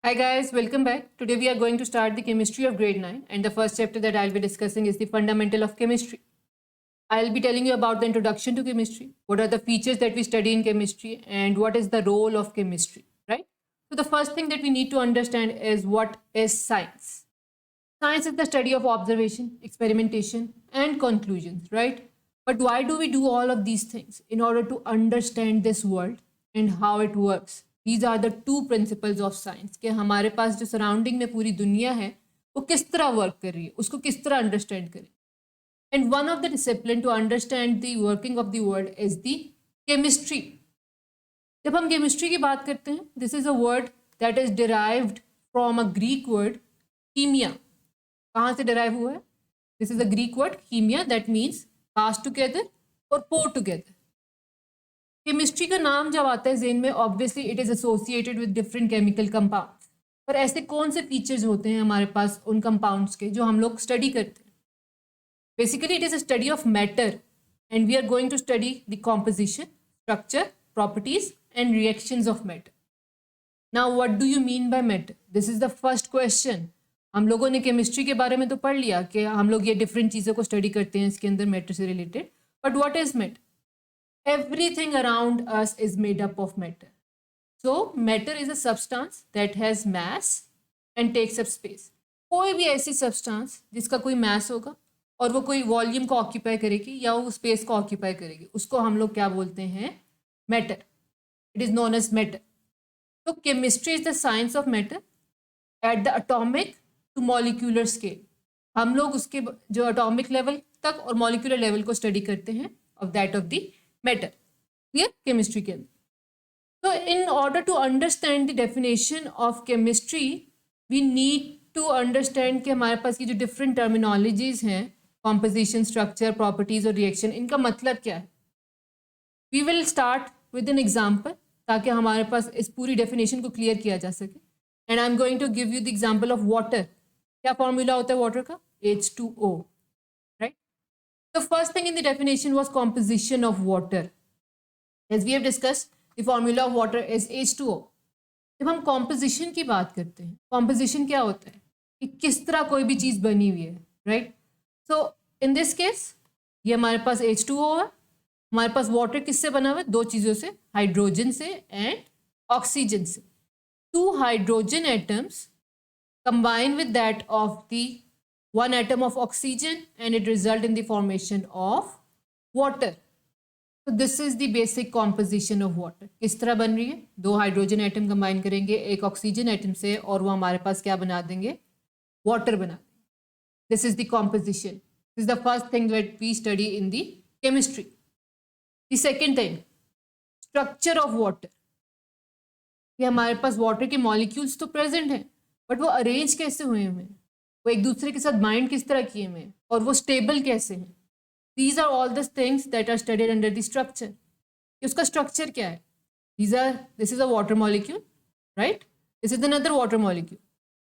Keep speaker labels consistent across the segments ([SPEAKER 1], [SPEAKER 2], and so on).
[SPEAKER 1] Hi guys, welcome back. Today we are going to start the chemistry of grade 9 and the first chapter that I'll be discussing is the fundamental of chemistry. I'll be telling you about the introduction to chemistry, what are the features that we study in chemistry and what is the role of chemistry, right? So the first thing that we need to understand is what is science. Science is the study of observation, experimentation and conclusions, right? But why do we do all of these things? In order to understand this world and how it works. These are the two principles of science कि हमारे पास जो surrounding में पूरी दुनिया है वो किस तरह वर्क कर रही है, उसको किस तरह अंडरस्टैंड करें. And one of the discipline to understand the working of the world is the chemistry. जब हम chemistry की बात करते हैं, this is a word that is derived from a Greek word chemia. कहाँ से derive हुआ है? This is a Greek word chemia that means cast together और pour together. केमिस्ट्री का नाम जब आता है जेन में obviously it is associated with different chemical compounds. पर ऐसे कौन से फीचर्स होते हैं हमारे पास उन कंपाउंड्स के जो हम लोग स्टडी करते हैं? Basically it is a study of matter and we are going to study the composition, structure, properties and reactions of matter. Now what do you mean by matter? This is the first question. हम लोगों ने chemistry के बारे में तो पढ़ लिया कि हम लोग ये डिफरेंट चीज़ों को स्टडी करते हैं इसके अंदर मैटर से related. But what is matter? Everything around us is made up of matter. So matter is a substance that has mass and takes up space. कोई भी ऐसी substance जिसका कोई mass होगा और वो कोई वॉल्यूम को ऑक्यूपाई करेगी या वो स्पेस को ऑक्यूपाई करेगी, उसको हम लोग क्या बोलते हैं? Matter. It is known as matter. तो chemistry is the science of matter at the atomic to molecular scale. हम लोग उसके जो एटॉमिक लेवल तक और मॉलिक्यूलर लेवल को स्टडी करते हैं of that of the matter. Clear? Chemistry के अंदर. तो in order to understand the definition of chemistry we need to understand कि हमारे पास ये जो डिफरेंट टर्मिनोलॉजीज हैं, कॉम्पोजिशन, स्ट्रक्चर, प्रॉपर्टीज और रिएक्शन, इनका मतलब क्या है? We will start with an example ताकि हमारे पास इस पूरी डेफिनेशन को क्लियर किया जा सके. And I am going to give you the example of water. क्या फॉर्मूला होता है वाटर का? H2O. The first thing in the definition was composition of water. As we have discussed, the formula of water is H2O. जब हम composition की बात करते हैं, composition क्या होता है? कि किस तरह कोई भी चीज़ बनी हुई है, right? So in this case, ये हमारे पास H2O है. हमारे पास water किससे बना हुआ है? दो चीज़ों से, हाइड्रोजन से and ऑक्सीजन से. Two hydrogen atoms combine with that of the one atom of oxygen and it result in the formation of water. So this is the basic composition of water. किस तरह बन रही है? दो hydrogen atom combine करेंगे एक oxygen atom से और वो हमारे पास क्या बना देंगे? वाटर बना देंगे. This is the composition. This is the first thing that we study in the chemistry. The second thing, structure of water. ये हमारे पास वाटर के मॉलिक्यूल्स तो प्रेजेंट हैं बट वो अरेंज कैसे हुए हैं, वो एक दूसरे के साथ बाइंड किस तरह किए हुए हैं और वो स्टेबल कैसे हैं. These are all the things that are studied under the structure. उसका स्ट्रक्चर क्या है? This is a water molecule, right? This is another water molecule.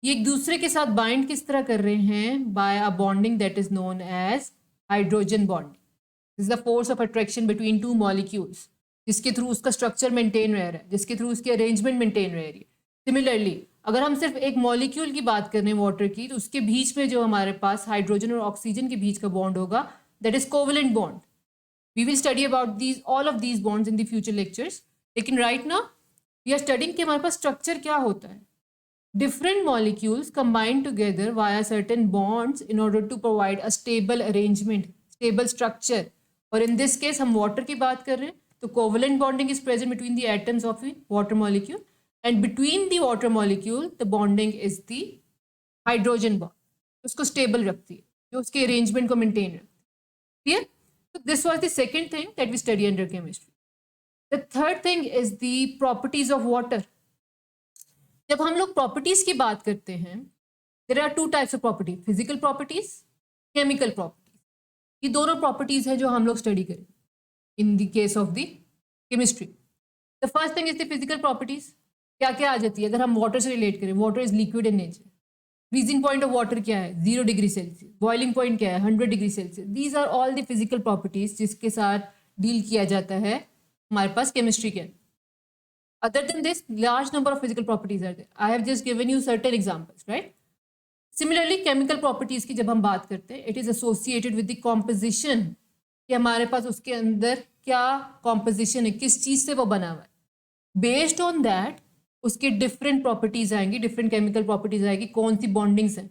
[SPEAKER 1] ये एक दूसरे के साथ बाइंड किस तरह कर रहे हैं? By a bonding that is known as hydrogen bonding. This is the force of attraction between two molecules जिसके थ्रू उसका स्ट्रक्चर मेंटेन रह रहा है, जिसके थ्रू उसकी अरेंजमेंट मेंटेन रह रही है. सिमिलरली अगर हम सिर्फ एक मॉलिक्यूल की बात कर रहे हैं वाटर की, तो उसके बीच में जो हमारे पास हाइड्रोजन और ऑक्सीजन के बीच का बॉन्ड होगा that is covalent bond. We will study about these all of these bonds in the future lectures. लेकिन right now we are studying कि हमारे पास स्ट्रक्चर क्या होता है. Different molecules combine together via certain bonds in order to provide a stable arrangement, stable structure. और in this case हम water की बात कर रहे हैं तो covalent bonding is present between the atoms of the water molecule. And between the water molecule, the bonding is the hydrogen bond. उसको stable रखती है, जो उसके arrangement को maintain रखती है. Clear? So this was the second thing that we study under chemistry. The third thing is the properties of water. जब हम लोग properties की बात करते हैं, there are two types of property: physical properties, chemical properties. ये दोनों properties हैं जो हम लोग study करेंगे in the case of the chemistry. The first thing is the physical properties. क्या क्या आ जाती है अगर हम वाटर से रिलेट करें? Water is liquid in nature. Freezing point of water क्या है? 0 डिग्री सेल्सियस. बॉइलिंग पॉइंट क्या है? 100 degree Celsius. These are all the physical properties जिसके साथ डील किया जाता है हमारे पास केमिस्ट्री के. Other than this, large number of physical properties are there. I have just given you certain examples, right? Similarly, chemical properties की जब हम बात करते हैं, it is associated with the composition, कि हमारे पास उसके अंदर क्या composition है, किस चीज़ से वो बना हुआ है. Based on that, उसके different properties आएंगी, different chemical properties आएगी, कौन सी bondings हैं,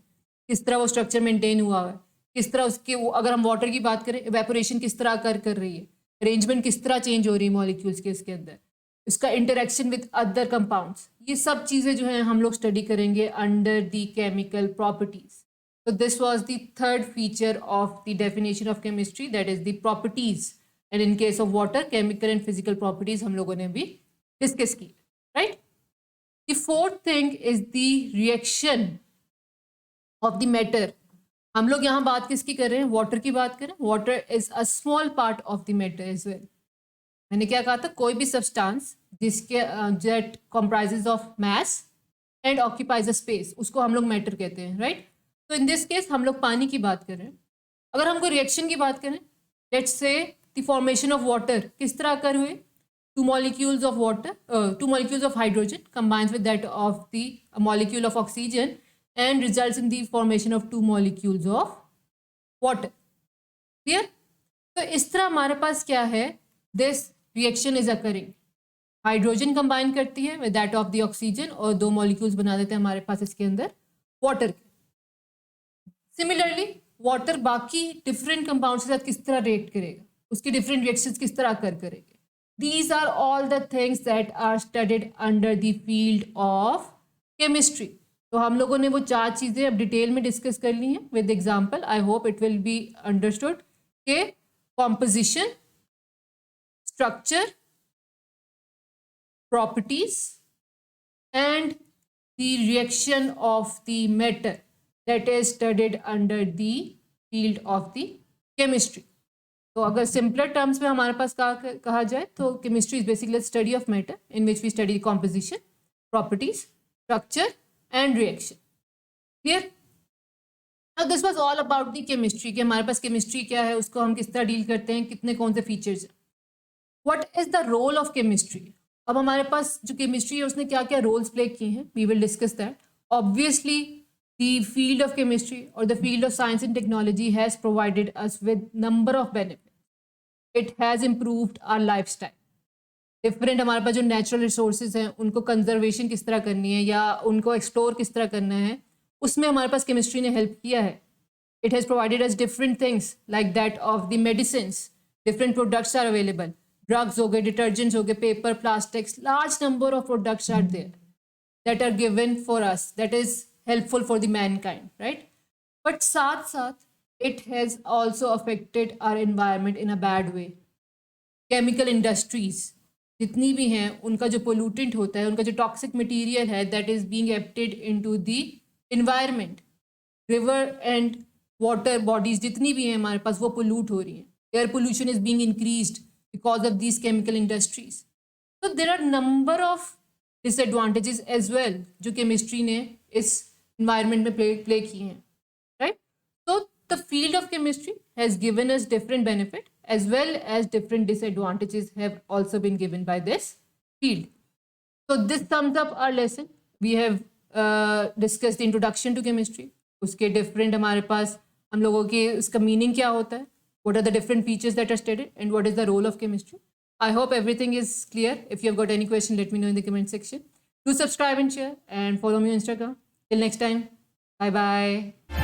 [SPEAKER 1] किस तरह वो structure maintain हुआ है, किस तरह उसके, अगर हम water की बात करें, evaporation किस तरह कर रही है, arrangement किस तरह change हो रही है molecules के इसके अंदर, इसका इंटरेक्शन विद अदर कंपाउंड्स, ये सब चीज़ें जो हैं हम लोग स्टडी करेंगे under the chemical properties. So this was the third feature of the definition of chemistry, that is the properties. And in case of water, chemical and physical properties हम लोगों ने भी discuss की, right? The fourth thing is the reaction of the matter. हम लोग यहाँ बात किसकी कर रहे हैं? Water की बात कर रहे हैं. Water is a small part of the matter as well. मैंने क्या कहा था? कोई भी सब्सटेंस जिसके jet comprises of mass and occupies a space, उसको हम लोग मैटर कहते हैं, राइट? तो इन दिस केस हम लोग पानी की बात कर रहे हैं. अगर हम कोई रिएक्शन की बात करें, let's say the formation of water किस तरह कर हुए, two molecules of water, two molecules of hydrogen combines with that of the molecule of oxygen and results in the formation of two molecules of water. Clear? तो इस तरह हमारे पास क्या है, this reaction is occurring. Hydrogen combine करती है with that of the oxygen और दो मॉलिक्यूल्स बना देते हैं हमारे पास इसके अंदर वाटर के. सिमिलरली वाटर बाकी डिफरेंट कंपाउंड्स के साथ किस तरह रिएक्ट करेगा, उसके डिफरेंट रिएक्शंस किस तरह करेंगे. These are all the things that are studied under the field of chemistry. तो हम लोगों ने वो चार चीज़ें अब डिटेल में डिस्कस कर ली हैं with example. I hope it will be understood के composition, structure, properties and the reaction of the matter that is studied under the field of the chemistry. तो अगर simpler terms में हमारे पास कहा जाए तो chemistry is basically a study of matter in which we study composition, properties, structure and reaction. Clear? Now this was all about the chemistry, कि हमारे पास chemistry क्या है, उसको हम किस तरह डील करते हैं, कितने कौन से फीचर्स हैं. What is the role of chemistry? अब हमारे पास जो केमिस्ट्री है उसने क्या क्या रोल्स प्ले किए हैं, we will discuss that. Obviously the field of chemistry और the field of science and technology has provided us with number of benefit. It has improved our lifestyle. Different हमारे पास जो नेचुरल रिसोर्सेज हैं उनको conservation किस तरह करनी है या उनको एक्सप्लोर किस तरह करना है, उसमें हमारे पास केमिस्ट्री ने हेल्प किया है. It has provided us different things like that of the medicines. Different products are available. Drugs हो गए, detergents हो गए, paper, plastics, large number of products are there that are given for us, that is helpful for the mankind, right? But साथ साथ it has also affected our environment in a bad way. Chemical industries जितनी भी हैं उनका जो pollutant होता है, उनका जो toxic material है, that is being emptied into the environment. River and water bodies जितनी भी हैं हमारे पास वो pollute हो रही हैं. Air pollution is being increased because of these chemical industries. So there are number of disadvantages as well जो chemistry ने इस environment में play किए हैं, right? So the field of chemistry has given us different benefit as well as different disadvantages have also been given by this field. So this sums up our lesson. We have discussed the introduction to chemistry. उसके different हमारे पास हम लोगों के उसका meaning क्या होता है, what are the different features that are studied and what is the role of chemistry. I hope everything is clear. If you have got any question, let me know in the comment section. Do subscribe and share and follow me on Instagram. Till next time. Bye bye.